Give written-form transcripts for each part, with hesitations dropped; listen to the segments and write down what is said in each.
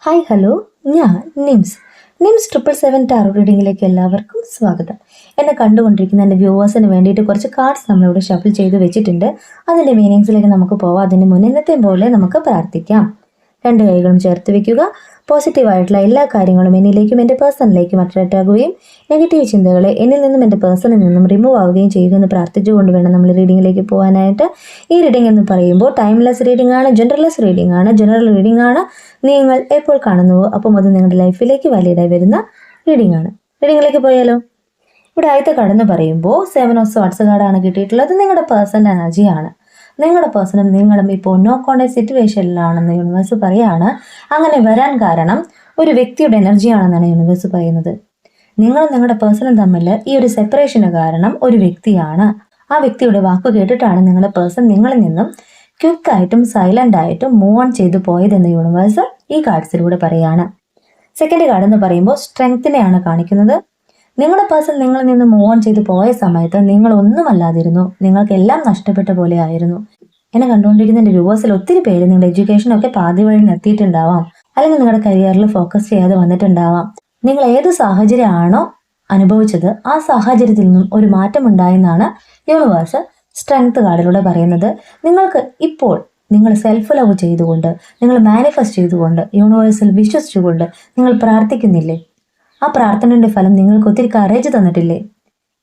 Hi hello, ഞാൻ nymphs. Nymphs 777 taro റീഡിങ്ങിലേക്ക് എല്ലാവർക്കും സ്വാഗതം. എന്നെ കണ്ടുകൊണ്ടിരിക്കുന്ന എൻ്റെ വ്യൂവേഴ്സിന് വേണ്ടിയിട്ട് കുറച്ച് കാർഡ്സ് നമ്മളിവിടെ ഷഫിൾ ചെയ്ത് വെച്ചിട്ടുണ്ട്. അതിൻ്റെ മീനിങ്സിലേക്ക് നമുക്ക് പോവാം. അതിന് മുന്നേ ഇന്നത്തെ പോലെ നമുക്ക് പ്രാർത്ഥിക്കാം. രണ്ട് കൈകളും ചേർത്ത് വെക്കുക. പോസിറ്റീവായിട്ടുള്ള എല്ലാ കാര്യങ്ങളും എന്നിലേക്കും എൻ്റെ പേഴ്സണിലേക്കും അട്രാക്റ്റ് ആകുകയും നെഗറ്റീവ് ചിന്തകളെ എന്നിൽ നിന്നും എൻ്റെ പേഴ്സണിൽ നിന്നും റിമൂവ് ആവുകയും ചെയ്യുമെന്ന് പ്രാർത്ഥിച്ചുകൊണ്ട് വേണം നമ്മൾ റീഡിങ്ങിലേക്ക് പോകാനായിട്ട്. ഈ റീഡിംഗ് എന്ന് പറയുമ്പോൾ ടൈംലെസ് റീഡിംഗ് ആണ്, ജനറൽലെസ് റീഡിംഗ് ആണ്. ജനറൽ റീഡിംഗ് ആണ് നിങ്ങൾ എപ്പോൾ കാണുന്നുവോ അപ്പം അത് നിങ്ങളുടെ ലൈഫിലേക്ക് വാലിഡായി വരുന്ന റീഡിംഗ് ആണ്. റീഡിങ്ങിലേക്ക് പോയാലോ? ഇവിടെ ആദ്യത്തെ കാർഡ് എന്ന് പറയുമ്പോൾ 7 ഓഫ് സ്വാർട്സ് കാർഡാണ് കിട്ടിയിട്ടുള്ളത്. നിങ്ങളുടെ പേഴ്സണൽ എനർജിയാണ്. നിങ്ങളുടെ പേഴ്സണും നിങ്ങളും ഇപ്പോൾ നോ കോണ്ടാക്ട് സിറ്റുവേഷനിലാണെന്ന് യൂണിവേഴ്സ് പറയാണ്. അങ്ങനെ വരാൻ കാരണം ഒരു വ്യക്തിയുടെ എനർജിയാണെന്നാണ് യൂണിവേഴ്സ് പറയുന്നത്. നിങ്ങളും നിങ്ങളുടെ പേഴ്സണും തമ്മിൽ ഈ ഒരു സെപ്പറേഷന് കാരണം ഒരു വ്യക്തിയാണ്. ആ വ്യക്തിയുടെ വാക്ക് കേട്ടിട്ടാണ് നിങ്ങളുടെ പേഴ്സൺ നിങ്ങളിൽ നിന്നും ക്വിക്കായിട്ടും സൈലന്റ് ആയിട്ടും മൂവ് ഓൺ ചെയ്തു പോയതെന്ന് യൂണിവേഴ്സ് ഈ കാർഡ്സിലൂടെ പറയാണ്. സെക്കൻഡ് കാർഡ് എന്ന് പറയുമ്പോൾ സ്ട്രെങ്ത്തിനെയാണ് കാണിക്കുന്നത്. നിങ്ങളുടെ പേഴ്സൺ നിങ്ങളിൽ നിന്ന് മൂവ് ഓൺ ചെയ്ത് പോയ സമയത്ത് നിങ്ങൾ ഒന്നുമല്ലാതിരുന്നു. നിങ്ങൾക്ക് എല്ലാം നഷ്ടപ്പെട്ട പോലെ ആയിരുന്നു. എന്നെ കണ്ടുകൊണ്ടിരിക്കുന്ന എൻ്റെ വ്യൂവേഴ്സിൽ ഒത്തിരി പേര് നിങ്ങളുടെ എഡ്യൂക്കേഷനൊക്കെ പാതി വഴി നിർത്തിയിട്ടുണ്ടാവാം, അല്ലെങ്കിൽ നിങ്ങളുടെ കരിയറിൽ ഫോക്കസ് ചെയ്യാതെ വന്നിട്ടുണ്ടാവാം. നിങ്ങൾ ഏത് സാഹചര്യമാണോ അനുഭവിച്ചത് ആ സാഹചര്യത്തിൽ നിന്നും ഒരു മാറ്റം ഉണ്ടായെന്നാണ് യൂണിവേഴ്സ് സ്ട്രെങ്ത് കാർഡിലൂടെ പറയുന്നത്. നിങ്ങൾക്ക് ഇപ്പോൾ നിങ്ങൾ സെൽഫ് ലവ് ചെയ്തുകൊണ്ട്, നിങ്ങൾ മാനിഫെസ്റ്റ് ചെയ്തുകൊണ്ട്, യൂണിവേഴ്സിൽ വിശ്വസിച്ചുകൊണ്ട് നിങ്ങൾ പ്രാർത്ഥിക്കുന്നില്ലേ? ആ പ്രാർത്ഥനയുടെ ഫലം നിങ്ങൾക്ക് ഒത്തിരി കറേജ് തന്നിട്ടില്ലേ?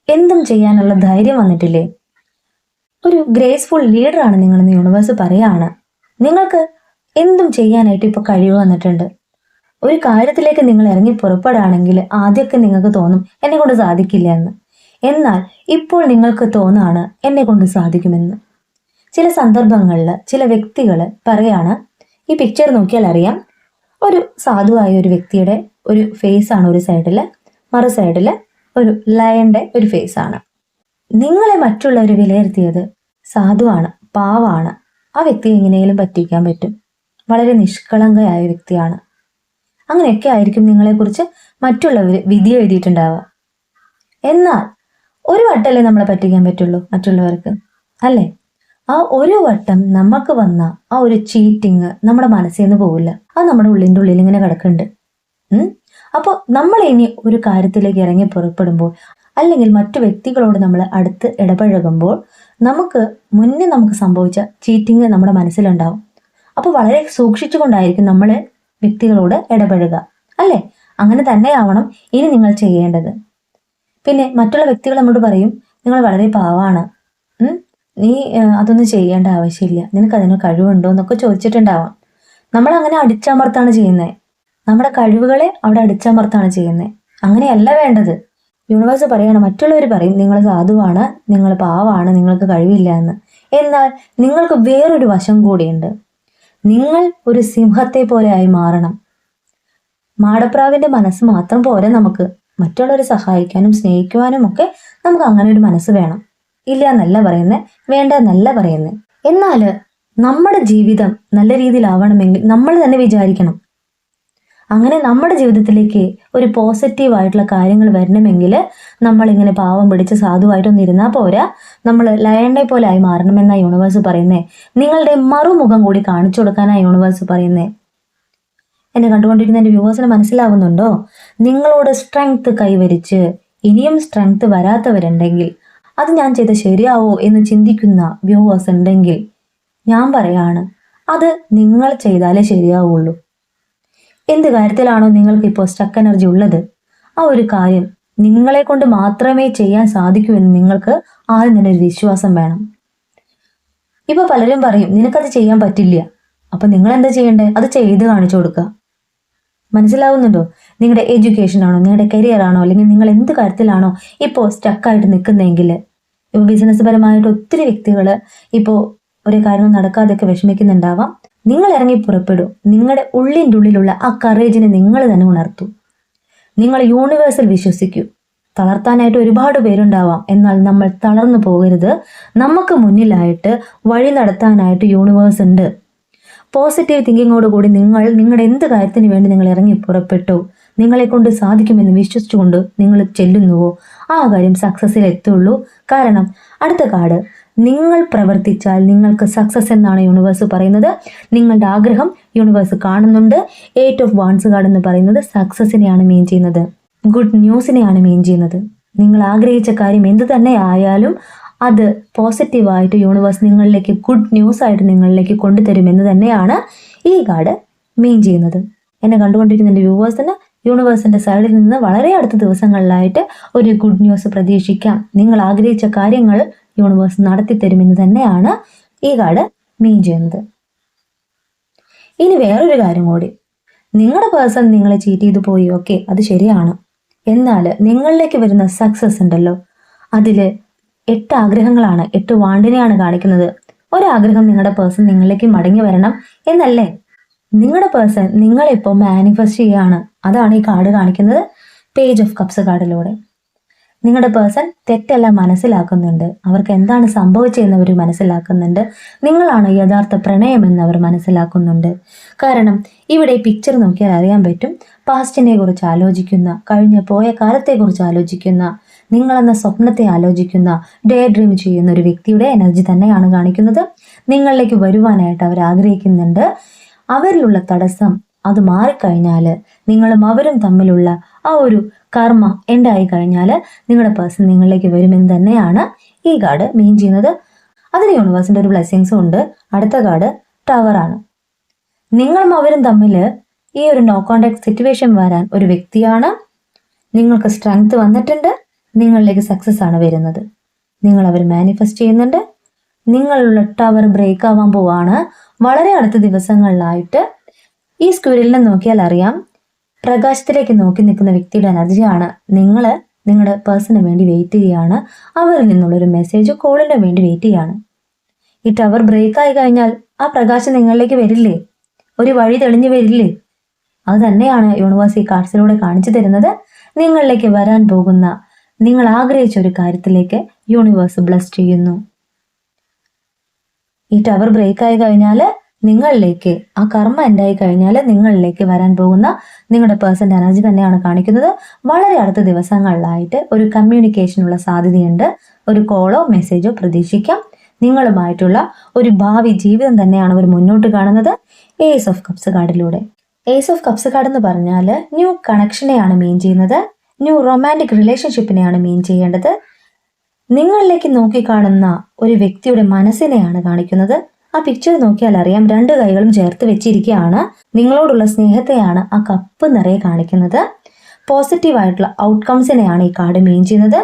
എന്തും ചെയ്യാനുള്ള ധൈര്യം വന്നിട്ടില്ലേ? ഒരു ഗ്രേസ്ഫുൾ ലീഡറാണ് നിങ്ങളെന്ന് യൂണിവേഴ്സ് പറയാണ്. നിങ്ങൾക്ക് എന്തും ചെയ്യാനായിട്ട് ഇപ്പോൾ കഴിവ് വന്നിട്ടുണ്ട്. ഒരു കാര്യത്തിലേക്ക് നിങ്ങൾ ഇറങ്ങി പുറപ്പെടുകയാണെങ്കിൽ ആദ്യമൊക്കെ നിങ്ങൾക്ക് തോന്നും എന്നെ കൊണ്ട് സാധിക്കില്ല എന്ന്. എന്നാൽ ഇപ്പോൾ നിങ്ങൾക്ക് തോന്നാണ് എന്നെ കൊണ്ട് സാധിക്കുമെന്ന്. ചില സന്ദർഭങ്ങളിൽ ചില വ്യക്തികൾ പറയാണ്, ഈ പിക്ചർ നോക്കിയാൽ അറിയാം, ഒരു സാധുവായ ഒരു വ്യക്തിയുടെ ഒരു ഫേസ് ആണ് ഒരു സൈഡിൽ, മറു സൈഡിൽ ഒരു ലയന്റെ ഒരു ഫേസ് ആണ്. നിങ്ങളെ മറ്റുള്ളവർ വിലയിരുത്തിയത് സാധുവാണ്, പാവാണ്, ആ വ്യക്തിയെ എങ്ങനെയും പറ്റിക്കാൻ പറ്റും, വളരെ നിഷ്കളങ്കയായ വ്യക്തിയാണ്, അങ്ങനെയൊക്കെ ആയിരിക്കും നിങ്ങളെക്കുറിച്ച് മറ്റുള്ളവർ വിധി എഴുതിയിട്ടുണ്ടാവുക. എന്നാൽ ഒരു വട്ടമല്ലേ നമ്മളെ പറ്റിക്കാൻ പറ്റുള്ളൂ മറ്റുള്ളവർക്ക്, അല്ലേ? ആ ഒരു വട്ടം നമുക്ക് വന്ന ആ ഒരു ചീറ്റിങ് നമ്മുടെ മനസ്സിൽ നിന്ന് പോവില്ല. അത് നമ്മുടെ ഉള്ളിൻ്റെ ഉള്ളിൽ ഇങ്ങനെ കിടക്കുന്നുണ്ട്. അപ്പോൾ നമ്മൾ ഇനി ഒരു കാര്യത്തിലേക്ക് ഇറങ്ങി പുറപ്പെടുമ്പോൾ, അല്ലെങ്കിൽ മറ്റു വ്യക്തികളോട് നമ്മൾ അടുത്ത് ഇടപഴകുമ്പോൾ നമുക്ക് മുന്നേ നമുക്ക് സംഭവിച്ച ചീറ്റിങ് നമ്മുടെ മനസ്സിലുണ്ടാവും. അപ്പോൾ വളരെ സൂക്ഷിച്ചുകൊണ്ടായിരിക്കും നമ്മൾ വ്യക്തികളോട് ഇടപഴകുക, അല്ലേ? അങ്ങനെ തന്നെയാവണം ഇനി നിങ്ങൾ ചെയ്യേണ്ടത്. പിന്നെ മറ്റുള്ള വ്യക്തികൾ നമ്മോട് പറയും, നിങ്ങൾ വളരെ പാവാണ്, നീ അതൊന്നും ചെയ്യേണ്ട ആവശ്യമില്ല, നിനക്ക് അതിന് കഴിവുണ്ടോ എന്നൊക്കെ ചോദിച്ചിട്ടുണ്ടാവാം. നമ്മൾ അങ്ങനെ അടിച്ചമർത്താണ് ചെയ്യുന്നത്. നമ്മുടെ കഴിവുകളെ അവിടെ അടിച്ചമർത്താണ് ചെയ്യുന്നത്. അങ്ങനെയല്ല വേണ്ടത്. യൂണിവേഴ്സ് പറയാണ്, മറ്റുള്ളവർ പറയും നിങ്ങൾ സാധുവാണ്, നിങ്ങൾ പാവാണ്, നിങ്ങൾക്ക് കഴിവില്ല എന്ന്. എന്നാൽ നിങ്ങൾക്ക് വേറൊരു വശം കൂടിയുണ്ട്. നിങ്ങൾ ഒരു സിംഹത്തെ പോലെ ആയി മാറണം. മാടപ്രാവിന്റെ മനസ്സ് മാത്രം പോരെ നമുക്ക്. മറ്റുള്ളവരെ സഹായിക്കാനും സ്നേഹിക്കുവാനും ഒക്കെ നമുക്ക് അങ്ങനെ ഒരു മനസ്സ് വേണം. ഇല്ല എന്നല്ല പറയുന്നത്, വേണ്ട എന്നല്ല പറയുന്നത്. എന്നാൽ നമ്മുടെ ജീവിതം നല്ല രീതിയിലാവണമെങ്കിൽ നമ്മൾ തന്നെ വിചാരിക്കണം. അങ്ങനെ നമ്മുടെ ജീവിതത്തിലേക്ക് ഒരു പോസിറ്റീവായിട്ടുള്ള കാര്യങ്ങൾ വരണമെങ്കിൽ നമ്മളിങ്ങനെ പാവം പിടിച്ച് സാധുവായിട്ടൊന്നും ഇരുന്നാൽ പോരാ, നമ്മൾ ലയനെ പോലെ ആയി മാറണമെന്നാണ് യൂണിവേഴ്സ് പറയുന്നത്. നിങ്ങളുടെ മറുമുഖം കൂടി കാണിച്ചു കൊടുക്കാനാണ് യൂണിവേഴ്സ് പറയുന്നത്. എന്നെ കണ്ടുകൊണ്ടിരിക്കുന്ന എൻ്റെ വ്യൂവേഴ്സിന് മനസ്സിലാവുന്നുണ്ടോ? നിങ്ങളോട് സ്ട്രെങ്ത് കൈവരിച്ച് ഇനിയും സ്ട്രെങ്ത് വരാത്തവരുണ്ടെങ്കിൽ, അത് ഞാൻ ചെയ്ത് ശരിയാവോ എന്ന് ചിന്തിക്കുന്ന വ്യൂവേഴ്സ് ഉണ്ടെങ്കിൽ ഞാൻ പറയാണ്, അത് നിങ്ങൾ ചെയ്താലേ ശരിയാവുള്ളൂ. എന്ത് കാര്യത്തിലാണോ നിങ്ങൾക്ക് ഇപ്പോൾ സ്റ്റക്ക് എനർജി ഉള്ളത്, ആ ഒരു കാര്യം നിങ്ങളെ കൊണ്ട് മാത്രമേ ചെയ്യാൻ സാധിക്കൂ എന്ന് നിങ്ങൾക്ക് ആദ്യം തന്നെ ഒരു വിശ്വാസം വേണം. ഇപ്പൊ പലരും പറയും നിനക്കത് ചെയ്യാൻ പറ്റില്ല. അപ്പൊ നിങ്ങൾ എന്താ ചെയ്യേണ്ടത്? അത് ചെയ്ത് കാണിച്ചു കൊടുക്കുക. മനസ്സിലാവുന്നുണ്ടോ? നിങ്ങളുടെ എഡ്യൂക്കേഷൻ ആണോ, നിങ്ങളുടെ കരിയർ ആണോ, അല്ലെങ്കിൽ നിങ്ങൾ എന്ത് കാര്യത്തിലാണോ ഇപ്പോൾ സ്റ്റക്കായിട്ട് നിൽക്കുന്നതെങ്കിൽ, ഇപ്പോൾ ബിസിനസ് പരമായിട്ട് ഒത്തിരി വ്യക്തികൾ ഇപ്പോൾ ഒരു കാര്യം നടക്കാതെയൊക്കെ വിഷമിക്കുന്നുണ്ടാവാം. നിങ്ങൾ ഇറങ്ങി പുറപ്പെടൂ. നിങ്ങളുടെ ഉള്ളിൻ്റെ ഉള്ളിലുള്ള ആ കറേജിനെ നിങ്ങൾ തന്നെ ഉണർത്തൂ. നിങ്ങൾ യൂണിവേഴ്സിൽ വിശ്വസിക്കൂ. തളർത്താനായിട്ട് ഒരുപാട് പേരുണ്ടാവാം, എന്നാൽ നമ്മൾ തളർന്നു പോകരുത്. നമുക്ക് മുന്നിലായിട്ട് വഴി നടത്താനായിട്ട് യൂണിവേഴ്സ് ഉണ്ട്. പോസിറ്റീവ് തിങ്കിങ്ങോട് കൂടി നിങ്ങൾ നിങ്ങളുടെ എന്ത് കാര്യത്തിന് വേണ്ടി നിങ്ങൾ ഇറങ്ങി പുറപ്പെട്ടു, നിങ്ങളെ കൊണ്ട് സാധിക്കുമെന്ന് വിശ്വസിച്ചുകൊണ്ട് നിങ്ങൾ ചെല്ലുന്നുവോ ആ കാര്യം സക്സസ്സിൽ എത്തുള്ളൂ. കാരണം അടുത്ത കാർഡ് നിങ്ങൾ പ്രവർത്തിച്ചാൽ നിങ്ങൾക്ക് സക്സസ് എന്നാണ് യൂണിവേഴ്സ് പറയുന്നത്. നിങ്ങളുടെ ആഗ്രഹം യൂണിവേഴ്സ് കാണുന്നുണ്ട്. 8 ഓഫ് വാൻഡ്സ് കാർഡ് എന്ന് പറയുന്നത് സക്സസിനെയാണ് മീൻ ചെയ്യുന്നത്, ഗുഡ് ന്യൂസിനെയാണ് മീൻ ചെയ്യുന്നത്. നിങ്ങൾ ആഗ്രഹിച്ച കാര്യം എന്ത് തന്നെ ആയാലും അത് പോസിറ്റീവായിട്ട് യൂണിവേഴ്സ് നിങ്ങളിലേക്ക് ഗുഡ് ന്യൂസ് ആയിട്ട് നിങ്ങളിലേക്ക് കൊണ്ടുതരുമെന്ന് തന്നെയാണ് ഈ കാർഡ് മീൻ ചെയ്യുന്നത്. എന്നെ കണ്ടുകൊണ്ടിരിക്കുന്ന എൻ്റെ വ്യൂവേഴ്സിന് യൂണിവേഴ്സിൻ്റെ സൈഡിൽ നിന്ന് വളരെ അടുത്ത ദിവസങ്ങളിലായിട്ട് ഒരു ഗുഡ് ന്യൂസ് പ്രതീക്ഷിക്കാം. നിങ്ങൾ ആഗ്രഹിച്ച കാര്യങ്ങൾ യൂണിവേഴ്സ് നടത്തി തരുമെന്ന് തന്നെയാണ് ഈ കാർഡ് മീൻ ചെയ്യുന്നത്. ഇനി വേറൊരു കാര്യം കൂടി, നിങ്ങളുടെ പേഴ്സൺ നിങ്ങളെ ചീറ്റ് ചെയ്തു പോയി, ഓക്കെ, അത് ശരിയാണ്. എന്നാൽ നിങ്ങളിലേക്ക് വരുന്ന സക്സസ് ഉണ്ടല്ലോ, അതിൽ 8 ആഗ്രഹങ്ങളാണ്, 8 വാണ്ടിനെയാണ് കാണിക്കുന്നത്. ഒരാഗ്രഹം നിങ്ങളുടെ പേഴ്സൺ നിങ്ങളിലേക്ക് മടങ്ങി വരണം എന്നല്ലേ? നിങ്ങളുടെ പേഴ്സൺ നിങ്ങളിപ്പോൾ മാനിഫെസ്റ്റ് ചെയ്യുകയാണ്. അതാണ് ഈ കാർഡ് കാണിക്കുന്നത്, പേജ് ഓഫ് കപ്സ് കാർഡിലൂടെ. നിങ്ങളുടെ പേഴ്സൺ തെറ്റെല്ലാം മനസ്സിലാക്കുന്നുണ്ട്, അവർക്ക് എന്താണ് സംഭവിച്ചതെന്ന് അവർ മനസ്സിലാക്കുന്നുണ്ട്. നിങ്ങളാണ് യഥാർത്ഥ പ്രണയമെന്ന് അവർ മനസ്സിലാക്കുന്നുണ്ട്. കാരണം ഇവിടെ പിക്ചർ നോക്കിയാൽ അറിയാൻ പറ്റും, പാസ്റ്റിനെ കുറിച്ച് ആലോചിക്കുന്ന, കഴിഞ്ഞ പോയ കാലത്തെക്കുറിച്ച് ആലോചിക്കുന്ന, നിങ്ങളെന്ന സ്വപ്നത്തെ ആലോചിക്കുന്ന, ഡേ ഡ്രീം ചെയ്യുന്ന ഒരു വ്യക്തിയുടെ എനർജി തന്നെയാണ് കാണിക്കുന്നത്. നിങ്ങളിലേക്ക് വരുവാനായിട്ട് അവർ ആഗ്രഹിക്കുന്നുണ്ട്. അവരിലുള്ള തടസ്സം അത് മാറിക്കഴിഞ്ഞാൽ, നിങ്ങളും അവരും തമ്മിലുള്ള ആ ഒരു കർമ്മ എൻഡായി കഴിഞ്ഞാൽ നിങ്ങളുടെ പേഴ്സൺ നിങ്ങളിലേക്ക് വരുമെന്ന് തന്നെയാണ് ഈ കാർഡ് മീൻ ചെയ്യുന്നത്. അതിന് യൂണിവേഴ്സിൻ്റെ ഒരു ബ്ലെസ്സിങ്സും ഉണ്ട്. അടുത്ത കാർഡ് ടവറാണ്. നിങ്ങളും അവരും തമ്മിൽ ഈ ഒരു നോ കോണ്ടാക്ട് സിറ്റുവേഷൻ വരാൻ ഒരു വ്യക്തിയാണ്. നിങ്ങൾക്ക് സ്ട്രെങ്ത് വന്നിട്ടുണ്ട്, നിങ്ങളിലേക്ക് സക്സസ് ആണ് വരുന്നത്. നിങ്ങൾ അവർ മാനിഫെസ്റ്റ് ചെയ്യുന്നുണ്ട്. നിങ്ങളുള്ള ടവർ ബ്രേക്ക് ആവാൻ പോവാണ് വളരെ അടുത്ത ദിവസങ്ങളിലായിട്ട്. ഈ സ്ക്വയറിനെ നോക്കിയാൽ അറിയാം, പ്രകാശത്തിലേക്ക് നോക്കി നിൽക്കുന്ന വ്യക്തിയുടെ എനർജിയാണ്. നിങ്ങൾ നിങ്ങളുടെ പേഴ്സണിന് വേണ്ടി വെയിറ്റ് ചെയ്യുകയാണ്. അവരിൽ നിന്നുള്ളൊരു മെസ്സേജ് കോളിന് വേണ്ടി വെയിറ്റ് ചെയ്യുകയാണ്. ഈ ടവർ ബ്രേക്ക് ആയി കഴിഞ്ഞാൽ ആ പ്രകാശം നിങ്ങളിലേക്ക് വരില്ലേ? ഒരു വഴി തെളിഞ്ഞു വരില്ലേ? അത് തന്നെയാണ് യൂണിവേഴ്സ് ഈ കാർഡ്സിലൂടെ കാണിച്ചു തരുന്നത്. നിങ്ങളിലേക്ക് വരാൻ പോകുന്ന, നിങ്ങൾ ആഗ്രഹിച്ച ഒരു കാര്യത്തിലേക്ക് യൂണിവേഴ്സ് ബ്ലസ് ചെയ്യുന്നു. ഈ ടവർ ബ്രേക്ക് ആയി കഴിഞ്ഞാൽ നിങ്ങളിലേക്ക്, ആ കർമ്മ എൻഡായി കഴിഞ്ഞാൽ നിങ്ങളിലേക്ക് വരാൻ പോകുന്ന നിങ്ങളുടെ പേഴ്സൻ്റെ എനർജി തന്നെയാണ് കാണിക്കുന്നത്. വളരെ അടുത്ത ദിവസങ്ങളിലായിട്ട് ഒരു കമ്മ്യൂണിക്കേഷനുള്ള സാധ്യതയുണ്ട്. ഒരു കോളോ മെസ്സേജോ പ്രതീക്ഷിക്കാം. നിങ്ങളുമായിട്ടുള്ള ഒരു ഭാവി ജീവിതം തന്നെയാണ് അവർ മുന്നോട്ട് കാണുന്നത്. ഏസ് ഓഫ് കപ്സ് കാർഡിലൂടെ. ഏസ് ഓഫ് കപ്സ് കാർഡ് എന്ന് പറഞ്ഞാൽ ന്യൂ കണക്ഷനെയാണ് മീൻ ചെയ്യുന്നത്, ന്യൂ റൊമാൻറ്റിക് റിലേഷൻഷിപ്പിനെയാണ് മീൻ ചെയ്യേണ്ടത്. നിങ്ങളിലേക്ക് നോക്കിക്കാണുന്ന ഒരു വ്യക്തിയുടെ മനസ്സിനെയാണ് കാണിക്കുന്നത്. ആ പിക്ചർ നോക്കിയാൽ അറിയാം, 2 കൈകളും ചേർത്ത് വെച്ചിരിക്കുകയാണ്. നിങ്ങളോടുള്ള സ്നേഹത്തെയാണ് ആ കപ്പ് നിറയെ കാണിക്കുന്നത്. പോസിറ്റീവായിട്ടുള്ള ഔട്ട്കംസിനെയാണ് ഈ കാർഡ് മീൻ ചെയ്യുന്നത്.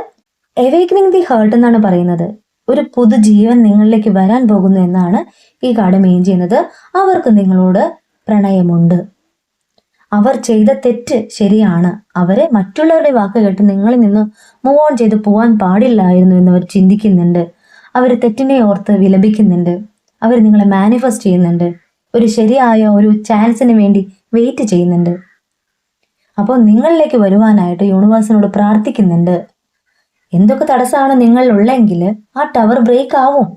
എവേക്കനിങ് ദി ഹേർട്ട് എന്നാണ് പറയുന്നത്. ഒരു പുതുജീവൻ നിങ്ങളിലേക്ക് വരാൻ പോകുന്നു എന്നാണ് ഈ കാർഡ് മീൻ ചെയ്യുന്നത്. അവർക്ക് നിങ്ങളോട് പ്രണയമുണ്ട്. അവർ ചെയ്ത തെറ്റ് ശരിയാണ്. അവരെ മറ്റുള്ളവരുടെ വാക്ക് കേട്ട് നിങ്ങളിൽ നിന്ന് മൂവ് ഓൺ ചെയ്ത് പോകാൻ പാടില്ലായിരുന്നു എന്നവർ ചിന്തിക്കുന്നുണ്ട്. അവർ തെറ്റിനെ ഓർത്ത് വിലപിക്കുന്നുണ്ട്. അവർ നിങ്ങളെ മാനിഫെസ്റ്റ് ചെയ്യുന്നുണ്ട്. ഒരു ശരിയായ ഒരു ചാൻസിന് വേണ്ടി വെയിറ്റ് ചെയ്യുന്നുണ്ട്. അപ്പോൾ നിങ്ങളിലേക്ക് വരുവാനായിട്ട് യൂണിവേഴ്സിനോട് പ്രാർത്ഥിക്കുന്നുണ്ട്. എന്തൊക്കെ തടസ്സമാണ് നിങ്ങളിലുള്ളെങ്കിൽ ആ ടവർ ബ്രേക്ക് ആവും.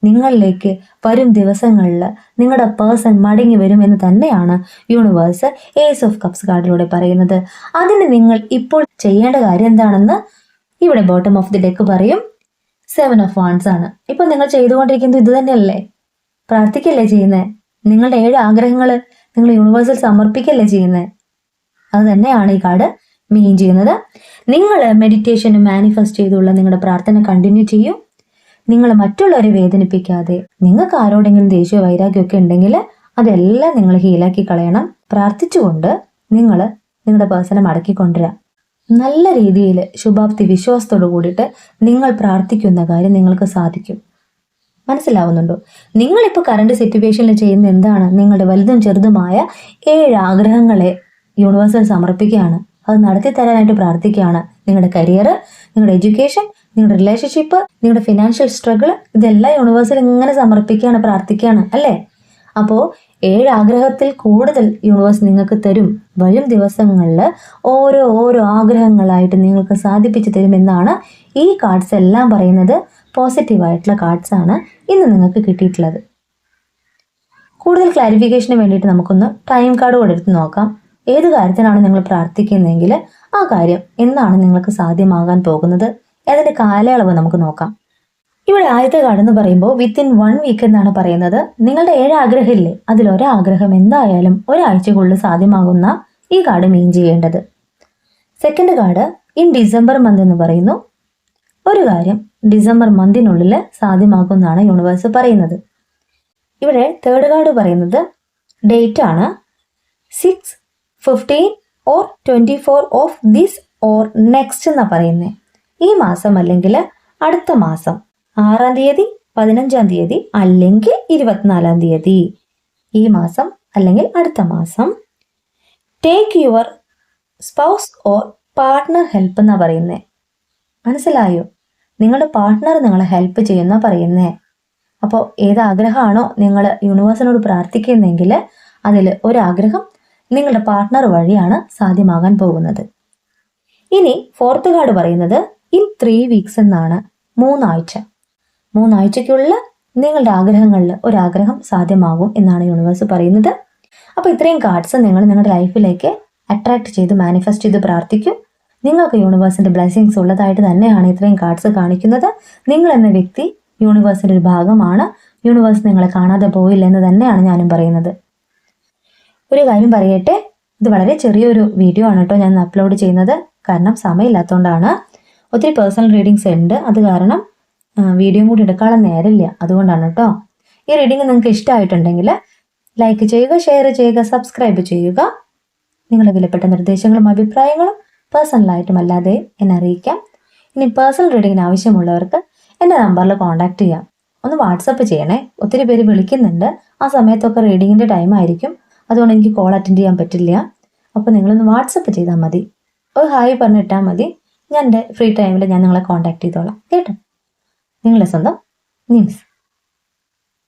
നിങ്ങളിലേക്ക് വരും ദിവസങ്ങളിൽ നിങ്ങളുടെ പേഴ്സൺ മടങ്ങി വരുമെന്ന് തന്നെയാണ് യൂണിവേഴ്സ് ഏസ് ഓഫ് കപ്സ് കാർഡിലൂടെ പറയുന്നത്. അതിന് നിങ്ങൾ ഇപ്പോൾ ചെയ്യേണ്ട കാര്യം എന്താണെന്ന് ഇവിടെ ബോട്ടം ഓഫ് ദി ഡെക്ക് പറയും. 7 ഓഫ് വാൻഡ്സ് ആണ്. ഇപ്പൊ നിങ്ങൾ ചെയ്തുകൊണ്ടിരിക്കുന്നത് ഇത് തന്നെയല്ലേ? പ്രാർത്ഥിക്കല്ലേ ചെയ്യുന്നത്? നിങ്ങളുടെ 7 ആഗ്രഹങ്ങൾ നിങ്ങൾ യൂണിവേഴ്സിൽ സമർപ്പിക്കല്ലേ ചെയ്യുന്നത്? അത് തന്നെയാണ് ഈ കാർഡ് മീൻ ചെയ്യുന്നത്. നിങ്ങൾ മെഡിറ്റേഷനും മാനിഫെസ്റ്റ് ചെയ്തുള്ള നിങ്ങളുടെ പ്രാർത്ഥന കണ്ടിന്യൂ ചെയ്യൂ. നിങ്ങൾ മറ്റുള്ളവരെ വേദനിപ്പിക്കാതെ, നിങ്ങൾക്ക് ആരോടെങ്കിലും ദേഷ്യ വൈരാഗ്യമൊക്കെ ഉണ്ടെങ്കിൽ അതെല്ലാം നിങ്ങൾ ഹീലാക്കി കളയണം. പ്രാർത്ഥിച്ചുകൊണ്ട് നിങ്ങൾ നിങ്ങളുടെ പേഴ്സണെ മടക്കിക്കൊണ്ടുവരാം. നല്ല രീതിയിൽ ശുഭാപ്തി വിശ്വാസത്തോടു കൂടിയിട്ട് നിങ്ങൾ പ്രാർത്ഥിക്കുന്ന കാര്യം നിങ്ങൾക്ക് സാധിക്കും. മനസ്സിലാവുന്നുണ്ടോ? നിങ്ങളിപ്പോൾ കറണ്ട് സിറ്റുവേഷനിൽ ചെയ്യുന്ന എന്താണ്? നിങ്ങളുടെ വലുതും ചെറുതുമായ 7 ആഗ്രഹങ്ങളെ യൂണിവേഴ്സിൽ സമർപ്പിക്കുകയാണ്. അത് നടത്തി തരാനായിട്ട് പ്രാർത്ഥിക്കുകയാണ്. നിങ്ങളുടെ കരിയർ, നിങ്ങളുടെ എഡ്യൂക്കേഷൻ, നിങ്ങളുടെ റിലേഷൻഷിപ്പ്, നിങ്ങളുടെ ഫിനാൻഷ്യൽ സ്ട്രഗിൾ, ഇതെല്ലാം യൂണിവേഴ്സിൽ ഇങ്ങനെ സമർപ്പിക്കുകയാണ്, പ്രാർത്ഥിക്കുകയാണ് അല്ലേ? അപ്പോൾ 7 ആഗ്രഹത്തിൽ കൂടുതൽ യൂണിവേഴ്സ് നിങ്ങൾക്ക് തരും. വരും ദിവസങ്ങളിൽ ഓരോ ആഗ്രഹങ്ങളായിട്ട് നിങ്ങൾക്ക് സാധിപ്പിച്ചു തരുമെന്നാണ് ഈ കാർഡ്സ് എല്ലാം പറയുന്നത്. പോസിറ്റീവായിട്ടുള്ള കാർഡ്സ് ആണ് ഇന്ന് നിങ്ങൾക്ക് കിട്ടിയിട്ടുള്ളത്. കൂടുതൽ ക്ലാരിഫിക്കേഷന് വേണ്ടിയിട്ട് നമുക്കൊന്ന് ടൈം കാർഡ് കൂടെ എടുത്ത് നോക്കാം. ഏത് കാര്യത്തിനാണ് നിങ്ങൾ പ്രാർത്ഥിക്കുന്നതെങ്കിൽ ആ കാര്യം എന്നാണ് നിങ്ങൾക്ക് സാധ്യമാകാൻ പോകുന്നത്, അതിൻ്റെ കാലയളവ് നമുക്ക് നോക്കാം. ഇവിടെ ആദ്യത്തെ കാർഡ് എന്ന് പറയുമ്പോൾ വിത്തിൻ 1 വീക്ക് എന്നാണ് പറയുന്നത്. നിങ്ങളുടെ 7 ആഗ്രഹമില്ലേ, അതിലൊരാഗ്രഹം എന്തായാലും ഒരാഴ്ചക്കുള്ളിൽ സാധ്യമാകുന്ന ഈ കാർഡ് മീൻ ചെയ്യേണ്ടത്. Second card in December month എന്ന് പറയുന്നു. ഒരു കാര്യം ഡിസംബർ മന്തിനുള്ളിൽ സാധ്യമാകുമെന്നാണ് യൂണിവേഴ്സ് പറയുന്നത്. ഇവിടെ തേർഡ് കാർഡ് പറയുന്നത് ഡേറ്റ് ആണ് 6, 15 or 24 of this or next എന്നാണ് പറയുന്നത്. ഈ മാസം അല്ലെങ്കിൽ അടുത്ത മാസം 6-ാം തീയതി, 15-ാം തീയതി അല്ലെങ്കിൽ 24-ാം തീയതി. ഈ മാസം അല്ലെങ്കിൽ അടുത്ത മാസം. Take your spouse or partner help എന്നാണ് പറയുന്നത്. മനസ്സിലായോ? നിങ്ങളുടെ പാർട്ട്ണർ നിങ്ങളെ ഹെൽപ്പ് ചെയ്യുന്ന പറയുന്നേ. അപ്പോൾ ഏതാഗ്രഹമാണോ നിങ്ങൾ യൂണിവേഴ്സിനോട് പ്രാർത്ഥിക്കുന്നെങ്കിൽ അതിൽ ഒരാഗ്രഹം നിങ്ങളുടെ പാർട്ട്ണർ വഴിയാണ് സാധ്യമാകാൻ പോകുന്നത്. ഇനി ഫോർത്ത് കാർഡ് പറയുന്നത് ഇൻ 3 വീക്സ് എന്നാണ്. 3 ആഴ്ച. 3 ആഴ്ചയ്ക്കുള്ള നിങ്ങളുടെ ആഗ്രഹങ്ങളിൽ ഒരാഗ്രഹം സാധ്യമാകും എന്നാണ് യൂണിവേഴ്സ് പറയുന്നത്. അപ്പോൾ ഇത്രയും കാർഡ്സ് നിങ്ങൾ നിങ്ങളുടെ ലൈഫിലേക്ക് അട്രാക്ട് ചെയ്ത് മാനിഫെസ്റ്റ് ചെയ്ത് പ്രാർത്ഥിക്കും. നിങ്ങൾക്ക് യൂണിവേഴ്സിന്റെ ബ്ലെസ്സിങ്സ് ഉള്ളതായിട്ട് തന്നെയാണ് ഇത്രയും കാർഡ്സ് കാണിക്കുന്നത്. നിങ്ങൾ എന്ന വ്യക്തി യൂണിവേഴ്സിന്റെ ഒരു ഭാഗമാണ്. യൂണിവേഴ്സ് നിങ്ങളെ കാണാതെ പോയില്ല എന്ന് തന്നെയാണ് ഞാനും പറയുന്നത്. ഒരു കാര്യം പറയട്ടെ, ഇത് വളരെ ചെറിയൊരു വീഡിയോ ആണ് കേട്ടോ ഞാൻ അപ്ലോഡ് ചെയ്യുന്നത്. കാരണം സമയമില്ലാത്തതുകൊണ്ടാണ്. ഒത്തിരി പേഴ്സണൽ റീഡിങ്സ് ഉണ്ട്, അത് കാരണം വീഡിയോ കൂടി എടുക്കാനുള്ള നേരമില്ല, അതുകൊണ്ടാണ് കേട്ടോ. ഈ റീഡിങ് നിങ്ങൾക്ക് ഇഷ്ടമായിട്ടുണ്ടെങ്കിൽ ലൈക്ക് ചെയ്യുക, ഷെയർ ചെയ്യുക, സബ്സ്ക്രൈബ് ചെയ്യുക. നിങ്ങളുടെ വിലപ്പെട്ട നിർദ്ദേശങ്ങളും അഭിപ്രായങ്ങളും പേഴ്സണലായിട്ടും അല്ലാതെ എന്നെ അറിയിക്കാം. ഇനി പേഴ്സണൽ റീഡിങ്ങിന് ആവശ്യമുള്ളവർക്ക് എൻ്റെ നമ്പറിൽ കോൺടാക്ട് ചെയ്യാം. ഒന്ന് വാട്സപ്പ് ചെയ്യണേ. ഒത്തിരി പേര് വിളിക്കുന്നുണ്ട്, ആ സമയത്തൊക്കെ റീഡിങ്ങിൻ്റെ ടൈം ആയിരിക്കും, അതുകൊണ്ട് എനിക്ക് കോൾ അറ്റൻഡ് ചെയ്യാൻ പറ്റില്ല. അപ്പോൾ നിങ്ങളൊന്ന് വാട്സപ്പ് ചെയ്താൽ മതി, ഒരു ഹായ് പറഞ്ഞിട്ടാൽ മതി. ഞാൻ എൻ്റെ ഫ്രീ ടൈമിൽ ഞാൻ നിങ്ങളെ കോൺടാക്ട് ചെയ്തോളാം കേട്ടോ. നിങ്ങളുടെ സ്വന്തം നിംസ്.